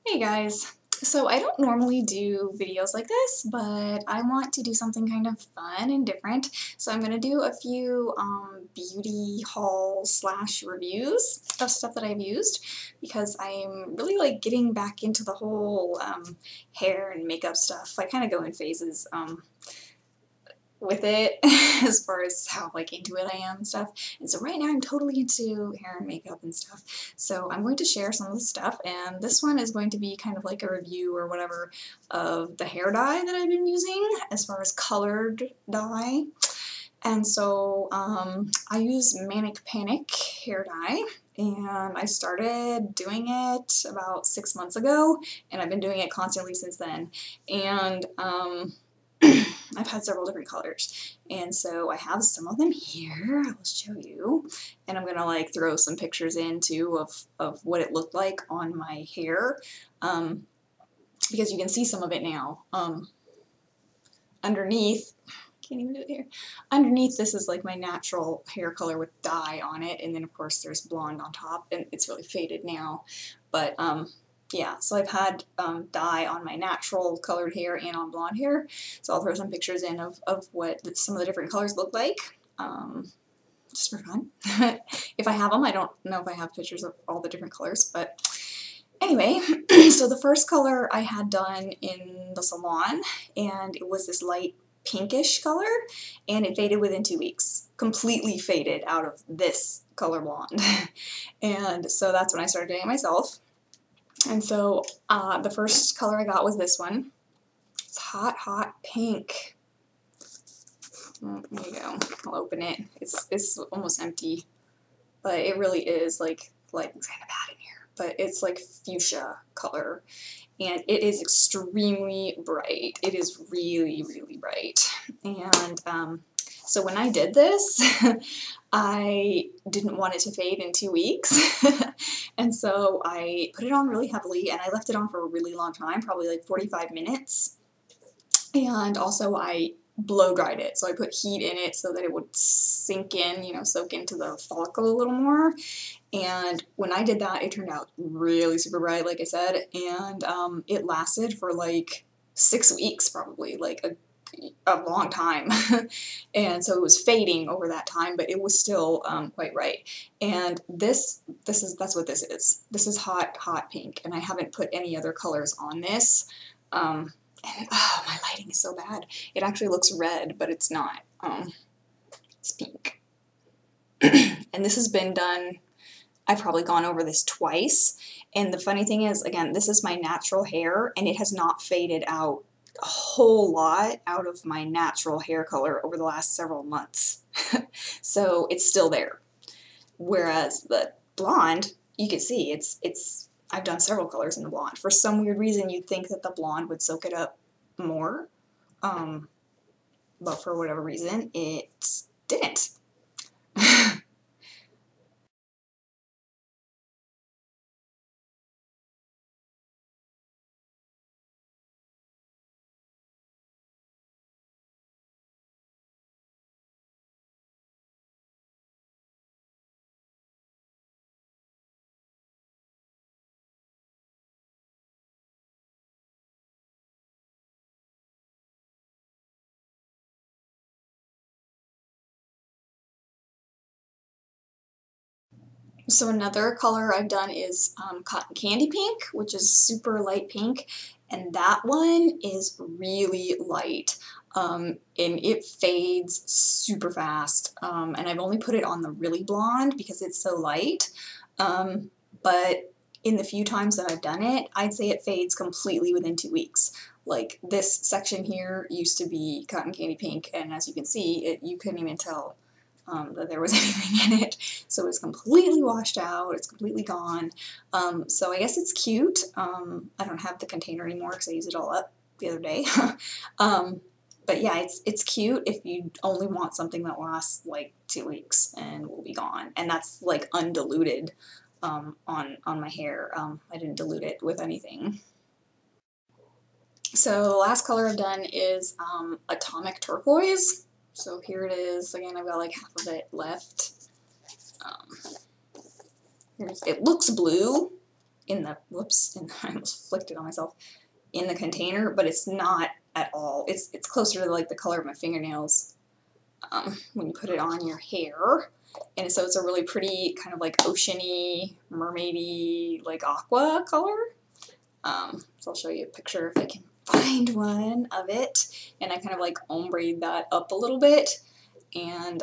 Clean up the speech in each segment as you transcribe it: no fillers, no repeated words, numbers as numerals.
Hey guys! So I don't normally do videos like this, but I want to do something kind of fun and different. So I'm going to do a few beauty haul slash reviews of stuff that I've used because I'm really like getting back into the whole hair and makeup stuff. I kind of go in phases with it as far as how like into it I am and stuff. And so right now I'm totally into hair and makeup and stuff. So I'm going to share some of the stuff, and this one is going to be kind of like a review or whatever of the hair dye that I've been using as far as colored dye. And so I use Manic hair dye, and I started doing it about 6 months ago, and I've been doing it constantly since then. And I've had several different colors, and so I have some of them here. I will show you, and I'm gonna like throw some pictures in too of what it looked like on my hair, because you can see some of it now. Underneath, can't even do it here. Underneath, this is like my natural hair color with dye on it, and then of course there's blonde on top, and it's really faded now, but yeah, so I've had dye on my natural colored hair and on blonde hair, so I'll throw some pictures in of what some of the different colors look like, just for fun. If I have them, I don't know if I have pictures of all the different colors, but anyway, so the first color I had done in the salon, and it was this light pinkish color, and it faded within 2 weeks. Completely faded out of this color blonde. And so that's when I started doing it myself. And so the first color I got was this one. It's hot, hot pink. There you go. I'll open it. It's almost empty, but it really is like it's kind of bad in here. But it's like fuchsia color, and it is extremely bright. It is really, really bright. And so when I did this, I didn't want it to fade in 2 weeks, and so I put it on really heavily, and I left it on for a really long time, probably like 45 minutes, and also I blow dried it, so I put heat in it so that it would sink in, you know, soak into the follicle a little more. And when I did that, it turned out really super bright, like I said, and it lasted for like 6 weeks, probably, like a long time. And so it was fading over that time, but it was still quite bright. And that's what this is. This is hot, hot pink, and I haven't put any other colors on this. And oh, my lighting is so bad. It actually looks red, but it's not. It's pink. And this has been done, I've probably gone over this twice. And the funny thing is, again, this is my natural hair, and it has not faded out a whole lot out of my natural hair color over the last several months. So it's still there. Whereas the blonde, you can see I've done several colors in the blonde. For some weird reason, you'd think that the blonde would soak it up more, but for whatever reason, it didn't. So another color I've done is cotton candy pink, which is super light pink, and that one is really light, and it fades super fast, and I've only put it on the really blonde because it's so light, but in the few times that I've done it, I'd say it fades completely within 2 weeks. Like this section here used to be cotton candy pink, and as you can see, you couldn't even tell that there was anything in it. So it's completely washed out, it's completely gone. So I guess it's cute. I don't have the container anymore because I used it all up the other day. But yeah, it's cute if you only want something that lasts like 2 weeks and will be gone. And that's like undiluted on my hair. I didn't dilute it with anything. So the last color I've done is Atomic Turquoise. So here it is. Again, I've got like half of it left. It looks blue, in the, whoops, and I almost flicked it on myself, in the container, but it's not at all. It's closer to like the color of my fingernails when you put it on your hair. And so it's a really pretty kind of like oceany, mermaidy, like aqua color. So I'll show you a picture if I can find one of it. And I kind of like ombre'd that up a little bit. And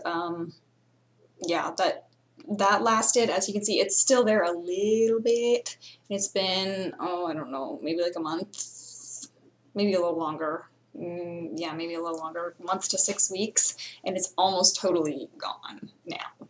yeah, that lasted. As you can see, it's still there a little bit. It's been, oh, I don't know, maybe like a month, maybe a little longer. Yeah, maybe a little longer, months to 6 weeks, and it's almost totally gone now.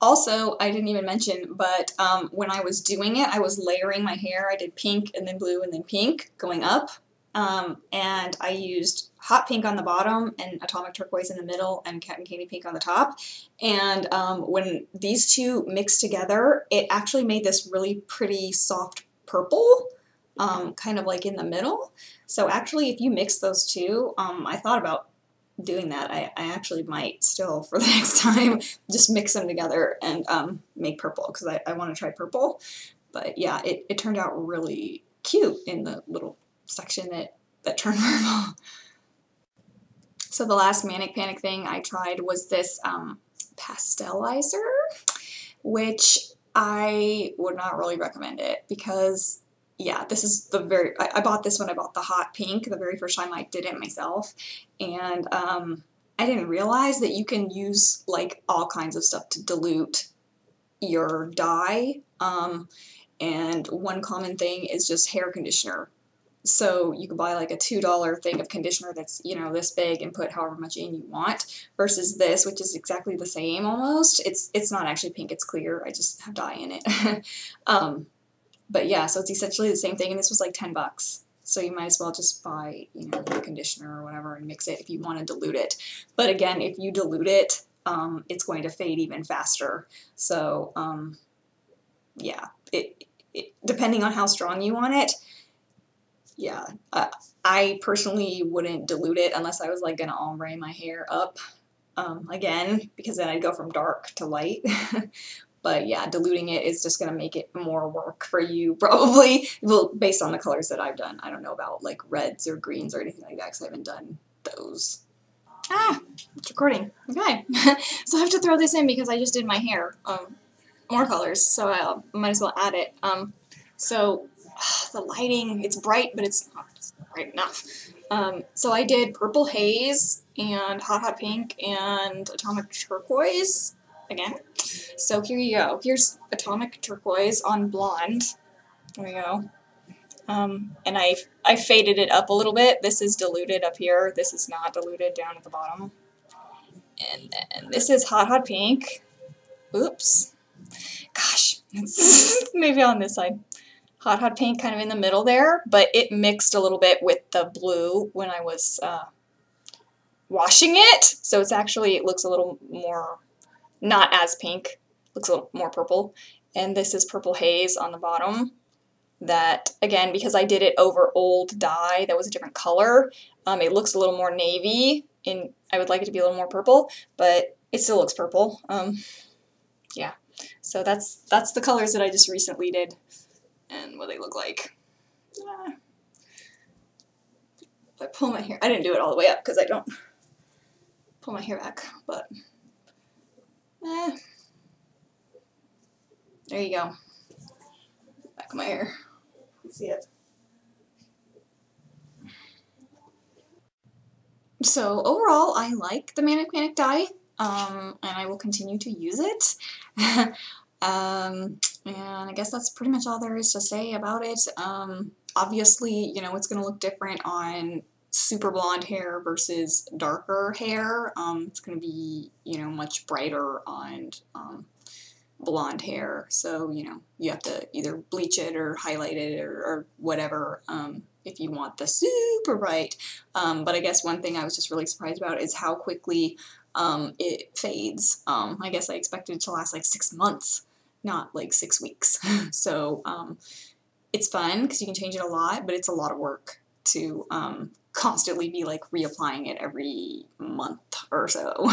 Also, I didn't even mention, but when I was doing it, I was layering my hair. I did pink and then blue and then pink going up. And I used hot pink on the bottom and atomic turquoise in the middle and cotton candy pink on the top. And when these two mixed together, it actually made this really pretty soft purple, kind of like in the middle. So actually, if you mix those two, I thought about doing that. I actually might still for the next time just mix them together and make purple, because I want to try purple. But yeah, it turned out really cute in the little section that turned purple. So the last Manic Panic thing I tried was this Pastel Iser, which I would not really recommend it, because yeah, this is the very, I bought this when I bought the hot pink the very first time I did it myself, and I didn't realize that you can use like all kinds of stuff to dilute your dye, and one common thing is just hair conditioner. So you can buy like a $2 thing of conditioner that's, you know, this big and put however much in you want, versus this, which is exactly the same almost. It's not actually pink, it's clear. I just have dye in it. But yeah, so it's essentially the same thing, and this was like 10 bucks. So you might as well just buy, you know, the conditioner or whatever and mix it if you want to dilute it. But again, if you dilute it, it's going to fade even faster. So yeah, depending on how strong you want it, yeah, I personally wouldn't dilute it unless I was like gonna ombre my hair up again, because then I'd go from dark to light. But yeah, diluting it is just going to make it more work for you, probably. Well, based on the colors that I've done. I don't know about like reds or greens or anything like that, because I haven't done those. Ah, it's recording. Okay. So I have to throw this in because I just did my hair. More colors, so I might as well add it. So the lighting, it's bright, but it's not bright enough. So I did Purple Haze and Hot Pink and Atomic Turquoise again. So here you go. Here's Atomic Turquoise on blonde. There we go. And I faded it up a little bit. This is diluted up here. This is not diluted down at the bottom. And then this is Hot Pink. Oops. Gosh, it's maybe on this side. Hot Pink kind of in the middle there, but it mixed a little bit with the blue when I was washing it. So it's actually, it looks a little more, not as pink, looks a little more purple. And this is Purple Haze on the bottom. That, again, because I did it over old dye that was a different color, it looks a little more navy, and I would like it to be a little more purple, but it still looks purple. Yeah, so that's the colors that I just recently did, and what they look like. If I pull my hair, I didn't do it all the way up because I don't pull my hair back, but there you go. Back of my hair. You see it. So overall, I like the Manic Panic dye, and I will continue to use it. And I guess that's pretty much all there is to say about it. Obviously, you know, it's going to look different on super blonde hair versus darker hair. It's going to be, you know, much brighter on blonde hair, so you know you have to either bleach it or highlight it or whatever if you want the super bright. But I guess one thing I was just really surprised about is how quickly it fades. I guess I expected it to last like 6 months, not like 6 weeks. So it's fun because you can change it a lot, but it's a lot of work to constantly be like reapplying it every month or so.